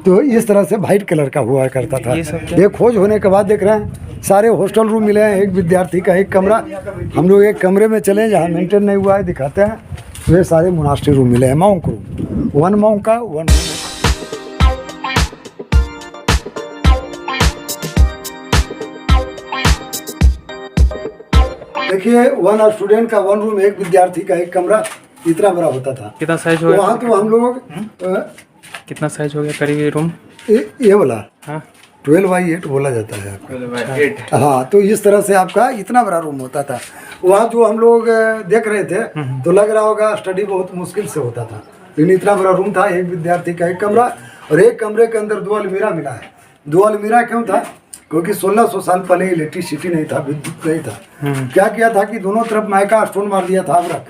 तो इस तरह से वाइट कलर का हुआ करता था। ये खोज होने के बाद देख रहे हैं सारे हॉस्टल रूम मिले हैं। एक विद्यार्थी का एक कमरा, हम लोग एक कमरे में चले जहाँ मेंटेन नहीं हुआ है दिखाते हैं। तो ये सारे मोनास्ट्री रूम मिले हैं, मॉन्क रूम, 1 मॉन्क का 1 रूम। देखिए 1 स्टूडेंट का 1 रूम, एक विद्यार्थी का एक कमरा, इतना बड़ा होता था। कितना साइज हो तो गया? वहाँ तो हम लोग कितना साइज हो गया करीब ये रूम? ये वाला हाँ, 12/8 बोला जाता है आपका। हाँ, तो इस तरह से आपका इतना बड़ा रूम होता था। वहाँ जो हम लोग देख रहे थे तो लग रहा होगा स्टडी बहुत मुश्किल से होता था, लेकिन इतना बड़ा रूम था। एक विद्यार्थी का एक कमरा, और एक कमरे के अंदर 2 अलमीरा मिला है। 2 अलमीरा क्यों था? क्योंकि 1600 साल पहले इलेक्ट्रिसिटी नहीं था, विद्युत नहीं था। क्या किया था कि दोनों तरफ माइका स्टोन मार दिया था अबरक,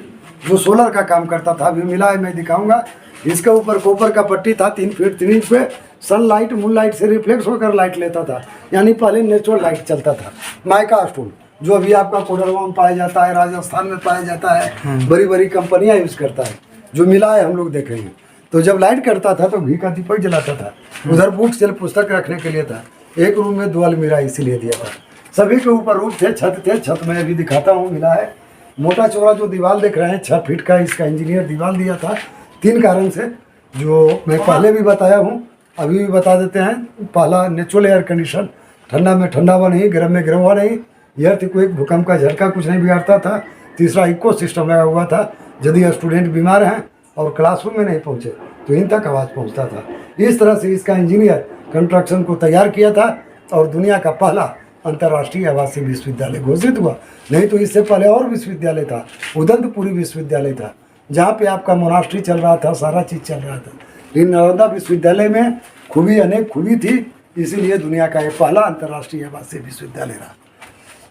जो सोलर का काम करता था। अभी मिला है, मैं दिखाऊंगा। इसके ऊपर कॉपर का पट्टी था 3 फीट 3 इंच पे। सनलाइट मूनलाइट से रिफ्लेक्स होकर लाइट लेता था, यानी पहले नेचुरल लाइट चलता था। माइका स्टोन जो अभी आपका कोडरवा में पाया जाता है, राजस्थान में पाया जाता है, बड़ी बड़ी कंपनियां यूज करता है। जो मिला है हम लोग देखेंगे। तो जब लाइट करता था तो घी का दीपक जलाता था। उधर बुक सेल पुस्तक रखने के लिए था। एक रूम में 2 अलमीरा इसीलिए दिया था। सभी के ऊपर रूफ थे, छत थे। छत में अभी दिखाता हूँ, मिला है। मोटा चौड़ा जो दीवार देख रहे हैं 6 फीट का, इसका इंजीनियर दीवार दिया था 3 कारण से, जो मैं पहले भी बताया हूँ, अभी भी बता देते हैं। पहला नेचुरल एयर कंडीशन, ठंडा में ठंडा हुआ नहीं, गर्म में गर्म हुआ नहीं। अर्थक्वेक, भूकंप का झटका कुछ नहीं बिगाड़ता था। तीसरा इको सिस्टम लगा हुआ था, यदि स्टूडेंट बीमार हैं और क्लासरूम में नहीं पहुँचे तो इन तक आवाज़ पहुँचता था। इस तरह से इसका इंजीनियर कंस्ट्रक्शन को तैयार किया था और दुनिया का पहला अंतर्राष्ट्रीय आवासीय विश्वविद्यालय घोषित हुआ। नहीं तो इससे पहले और विश्वविद्यालय था, उदंतपुरी विश्वविद्यालय था, जहाँ पे आपका मोनास्ट्री चल रहा था, सारा चीज़ चल रहा था। लेकिन नालंदा विश्वविद्यालय में खूबी अनेक खूबी थी, इसीलिए दुनिया का ये पहला अंतर्राष्ट्रीय आवासीय विश्वविद्यालय रहा।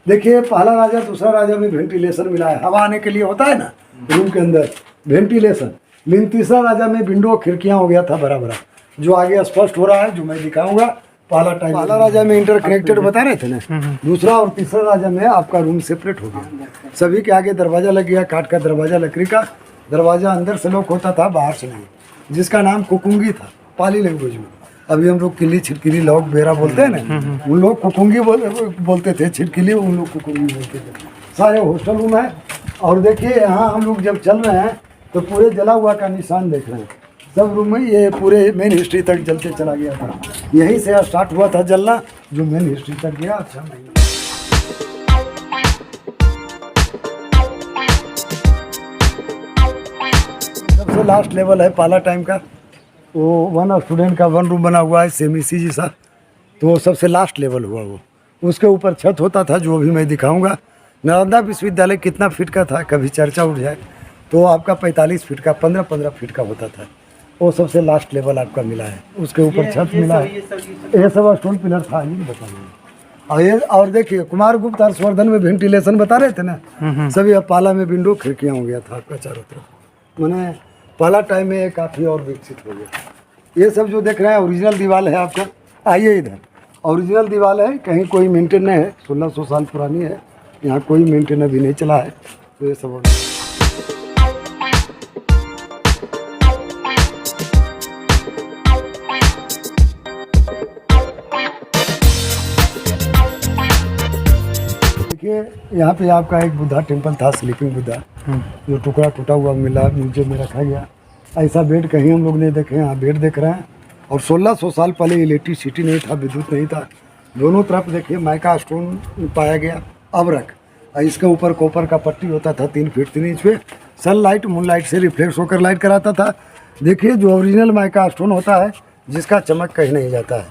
देखिए पहला राजा दूसरा राजा में वेंटिलेशन मिला है, हवा आने के लिए होता है ना रूम के अंदर वेंटिलेशन। लेकिन तीसरा राजा में विंडो खिड़कियां हो गया था बड़ा बड़ा, जो आगे स्पष्ट हो रहा है, जो मैं दिखाऊंगा। पहला राजा में इंटरकनेक्टेड बता रहे थे ना, दूसरा और तीसरा राजा में आपका रूम सेपरेट हो गया। सभी के आगे दरवाजा लग गया, काठ का दरवाजा, लकड़ी का दरवाजा, अंदर से लॉक होता था, बाहर से नहीं, जिसका नाम कुकुंगी था पाली लैंग्वेज में। अभी हम लोग किली छिटकिली लॉक बेरा बोलते हैं ना, उन लोग कुकुंगी बोलते थे, छिटकिली उन लोग कुकुंगी बोलते थे। सारे हॉस्टल रूम है। और देखिए यहाँ हम लोग जब चल रहे हैं तो पूरे जला हुआ का निशान देख रहे हैं सब रूम में। ये पूरे मेन हिस्ट्री तक जलते चला गया था, यहीं से स्टार्ट हुआ था जलना, जो मेन हिस्ट्री तक गया। अच्छा महीना सबसे लास्ट लेवल है पाला टाइम का, वो वन स्टूडेंट का वन रूम बना हुआ है सेमी सी जी सा, तो वो सबसे लास्ट लेवल हुआ वो। उसके ऊपर छत होता था, जो अभी मैं दिखाऊंगा। नालंदा विश्वविद्यालय कितना फीट का था, कभी चर्चा उठ जाए तो आपका 45 फीट का, 15-15 फीट का होता था। वो सबसे लास्ट लेवल आपका मिला है, उसके ऊपर छत मिला है। ये सब स्टोन पिलर था, ये बताइए। और देखिए कुमार गुप्त हर्षवर्धन में वेंटिलेशन बता रहे थे ना, सभी अब पाला में विंडो खिड़कियाँ हो गया था आपका चारों तरफ। मैंने पाला टाइम में काफ़ी और विकसित हो गया। ये सब जो देख रहे हैं ओरिजिनल दीवार है आपका। आइए इधर, ओरिजिनल दीवार है, कहीं कोई मेंटेन नहीं है, 1600 साल पुरानी है, यहाँ कोई मेंटेन अभी नहीं चला है। तो ये सब देखिए, यहाँ पे आपका एक बुद्धा टेम्पल था, स्लीपिंग बुद्धा, जो टुकड़ा टूटा हुआ मिला, म्यूजियम में रखा गया। ऐसा बेड कहीं हम लोग नहीं देखे, यहाँ बेड देख रहे हैं। और 1600 साल पहले इलेक्ट्रिसिटी नहीं था, विद्युत नहीं था। दोनों तरफ देखिए माइका स्टोन पाया गया, अबरक। इसके ऊपर कॉपर का पट्टी होता था 3 फीट 3 इंच पे, सनलाइट मूनलाइट से रिफ्लेक्स होकर लाइट कराता था। देखिए जो ओरिजिनल माइका स्टोन होता है, जिसका चमक कहीं नहीं जाता है,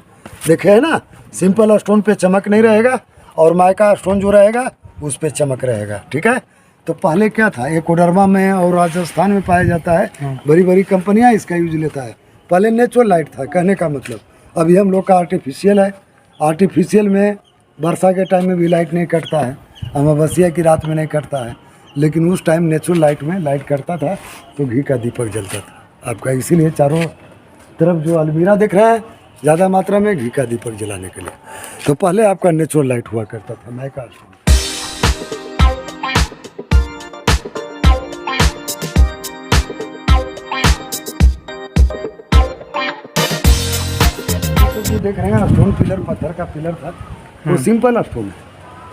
देखे है ना, सिंपल स्टोन पे चमक नहीं रहेगा, और माइका स्टोन जो रहेगा उस पे चमक रहेगा। ठीक है, तो पहले क्या था, ये कोडरमा में और राजस्थान में पाया जाता है, बड़ी बड़ी कंपनियां इसका यूज लेता है। पहले नेचुरल लाइट था, कहने का मतलब। अभी हम लोग का आर्टिफिशियल है। आर्टिफिशियल में वर्षा के टाइम में भी लाइट नहीं कटता है, अमावस्या की रात में नहीं कटता है, लेकिन उस टाइम नेचुरल लाइट में लाइट कटता था, तो घी का दीपक जलता था आपका। इसीलिए चारों तरफ जो अलमीरा देख रहे हैं, ज़्यादा मात्रा में घी का दीपक जलाने के लिए। तो पहले आपका नेचुरल लाइट हुआ करता था, माइका स्टोन। जो देख रहे हैं स्टोन पिलर, पत्थर का पिलर था, वो सिंपल स्टोन है,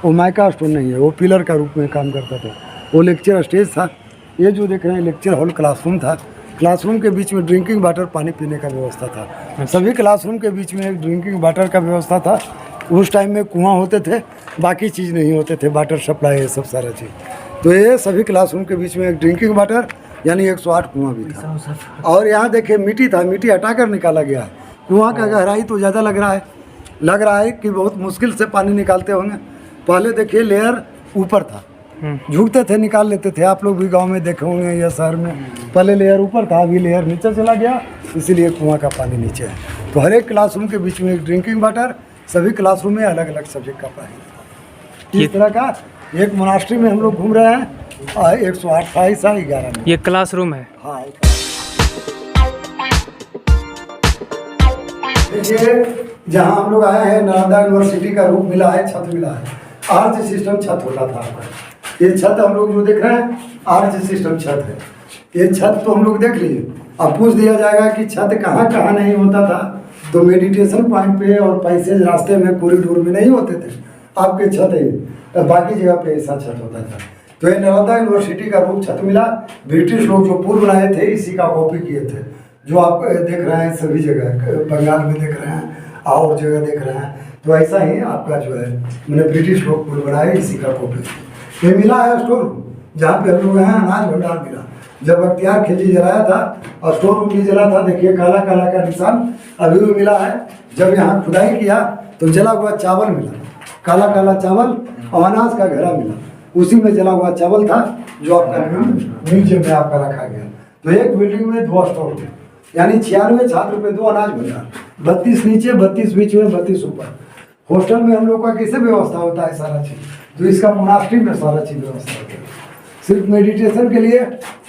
वो माइका स्टोन नहीं है, वो पिलर का रूप में काम करता था। वो लेक्चर स्टेज था। ये जो देख रहे हैं लेक्चर हॉल क्लासरूम था। क्लासरूम के बीच में ड्रिंकिंग वाटर, पानी पीने का व्यवस्था था। सभी क्लासरूम के बीच में एक ड्रिंकिंग वाटर का व्यवस्था था। उस टाइम में कुआं होते थे, बाकी चीज़ नहीं होते थे, वाटर सप्लाई है सब सारा चीज़। तो ये सभी क्लासरूम के बीच में एक ड्रिंकिंग वाटर यानी 108 कुआं भी था। और यहाँ देखिए मिट्टी था, मिट्टी हटाकर निकाला गया है। कुआं का गहराई तो ज़्यादा लग रहा है कि बहुत मुश्किल से पानी निकालते होंगे। पहले देखिए लेयर ऊपर था, झुकते थे, निकाल लेते थे। आप लोग भी गांव में देखे होंगे या शहर में, पहले लेयर ऊपर था, अभी लेयर नीचे चला गया, इसीलिए कुआं का पानी नीचे है। तो हर एक क्लासरूम के बीच में एक ड्रिंकिंग वाटर, सभी क्लासरूम में अलग अलग सब्जेक्ट का पानी। इस तरह का एक मोनास्ट्री में हम लोग घूम रहे हैं, 108 था, ऐसा 11 में। ये क्लासरूम है। हाँ, देखिए जहाँ हम लोग आए हैं, नालंदा यूनिवर्सिटी का रूप मिला है, छत मिला है। आर्च सिस्टम छत होता था आपका। ये छत हम लोग जो देख रहे हैं, आर्च सिस्टम छत है। ये छत तो हम लोग देख लिए। अब पूछ दिया जाएगा कि छत कहाँ कहाँ नहीं होता था, तो मेडिटेशन पॉइंट पे और पैसेज रास्ते में, कॉरिडोर में नहीं होते थे आपके छत है, बाकी जगह पे ऐसा छत होता था। तो ये नालंदा यूनिवर्सिटी का रूप छत मिला। ब्रिटिश लोग जो पूर्व बनाए थे, इसी का कॉपी किए थे, जो आप देख रहे हैं सभी जगह, बंगाल में देख रहे हैं और जगह देख रहे हैं। तो ऐसा ही आपका जो है, मैंने ब्रिटिश लोग पूर्व बनाए, इसी का कॉपी। ये मिला है स्टोर रूम, जहाँ पे हम लोग हैं, अनाज भंडार मिला। जब अख्तियार खिलजी जलाया था और स्टोर रूम भी जला था, देखिए काला काला का निशान अभी भी मिला है। जब यहाँ खुदाई किया तो जला हुआ चावल मिला, काला काला चावल, और अनाज का घड़ा मिला, उसी में जला हुआ चावल था, जो आपका म्यूजियम में आपका रखा गया। तो एक बिल्डिंग में 2 स्टोर थे, यानी 96 छात्र पे 2 अनाज भंडार, 32 नीचे, 32 बीच में, 32 ऊपर। हॉस्टल में हम लोग का कैसे व्यवस्था होता है सारा चीज़, तो इसका मोनास्ट्री में सारा चीज़ व्यवस्था होता है। सिर्फ मेडिटेशन के लिए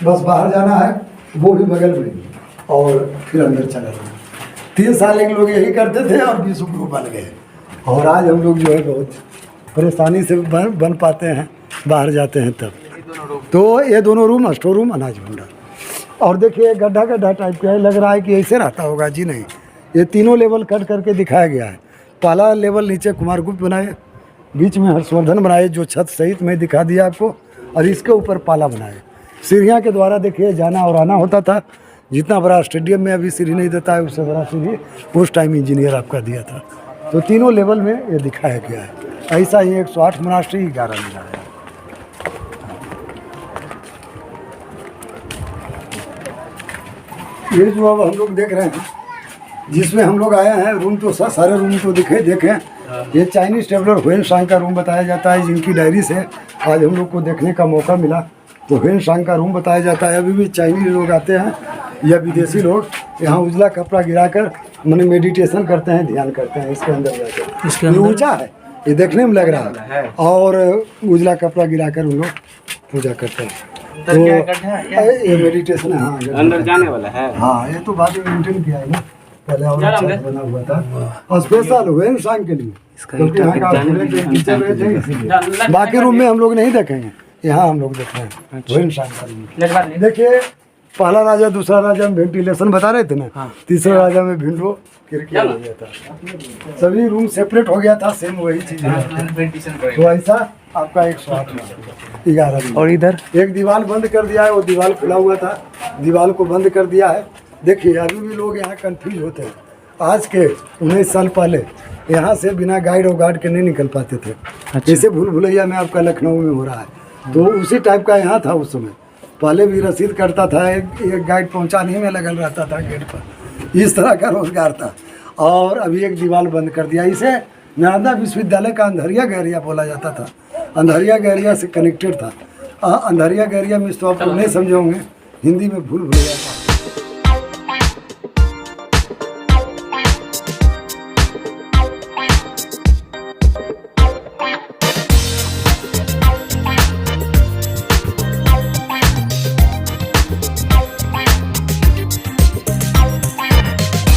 बस बाहर जाना है, वो भी बगल में, और फिर अंदर चला जाना। 3 साल एक लोग यही करते थे और 20 ग्रुप बन गए, और आज हम लोग जो है बहुत परेशानी से बन पाते हैं, बाहर जाते हैं तब। तो ये दोनों रूम स्टोर रूम, अनाज भंडार। और देखिए गड्ढा गड्ढा टाइप का है, लग रहा है कि ऐसे रहता होगा, जी नहीं, ये तीनों लेवल कट करके दिखाया गया है। पहला लेवल नीचे कुमारगुप्त बनाए, बीच में हर्षवर्धन बनाए जो छत सहित मैं दिखा दिया आपको, और इसके ऊपर पाला बनाए। सीढ़ियाँ के द्वारा देखिए जाना और आना होता था। जितना बड़ा स्टेडियम में अभी सीढ़ी नहीं देता है, उससे बड़ा सीढ़ी उस टाइम इंजीनियर आपका दिया था। तो तीनों लेवल में ये दिखाया गया है। ऐसा ही 108 मोनास्ट्री 11 मिला है। ये जो अब हम लोग देख रहे हैं, जिसमें हम लोग आए हैं, रूम तो सारे रूम तो देखें। ये चाइनीज ट्रेवलर हुएन सांग का रूम बताया जाता है, जिनकी डायरी से आज हम लोग को देखने का मौका मिला। तो हुएन सांग का रूम बताया जाता है। अभी भी चाइनीज लोग आते हैं या विदेशी लोग यहाँ उजला कपड़ा गिराकर मैंने मेडिटेशन करते हैं, ध्यान करते हैं इसके अंदर जाकर। इसके ये अंदर ऊंचा है, ये देखने में लग रहा है, और उजला कपड़ा गिराकर उन लोग पूजा करते हैं। तो ये मेडिटेशन है। हाँ, अंदर जाने वाला है। हाँ, ये तो बाद में मेंटेन किया है ना, पहले और अच्छा बना हुआ था, और स्पेशल हुए शाम के लिए, क्योंकि यहाँ का टीचर रहे थे इसीलिए। बाकी रूम में हम लोग नहीं देखेंगे, यहाँ हम लोग देख रहे हैं हुए शाम का रूम। देखिए पहला राजा दूसरा राजा में वेंटिलेशन बता रहे थे ना, तीसरा राजा में विंडो खिड़की हो गया था, सभी रूम सेपरेट हो गया था, सेम वही चीज है। तो ऐसा आपका 108 11 और इधर एक दीवार बंद कर दिया है, वो दीवार खुला हुआ था, दीवार को बंद कर दिया है। देखिए अभी भी लोग यहाँ कंफ्यूज होते हैं। आज के 19 साल पहले यहाँ से बिना गाइड और गार्ड के नहीं निकल पाते थे। जैसे भूल भुलैया में आपका लखनऊ में हो रहा है, तो उसी टाइप का यहाँ था उस समय। पहले भी रसीद करता था, एक गाइड पहुँचाने में लगल रहता था गेट पर, इस तरह का रोजगार था। और अभी एक दीवार बंद कर दिया। इसे नालंदा विश्वविद्यालय का अंधरिया गहरिया बोला जाता था, अंधरिया गहरिया से कनेक्टेड था। अंधरिया गहरिया में तो आप लोग नहीं समझे होंगे, हिंदी में भूल भुलैया।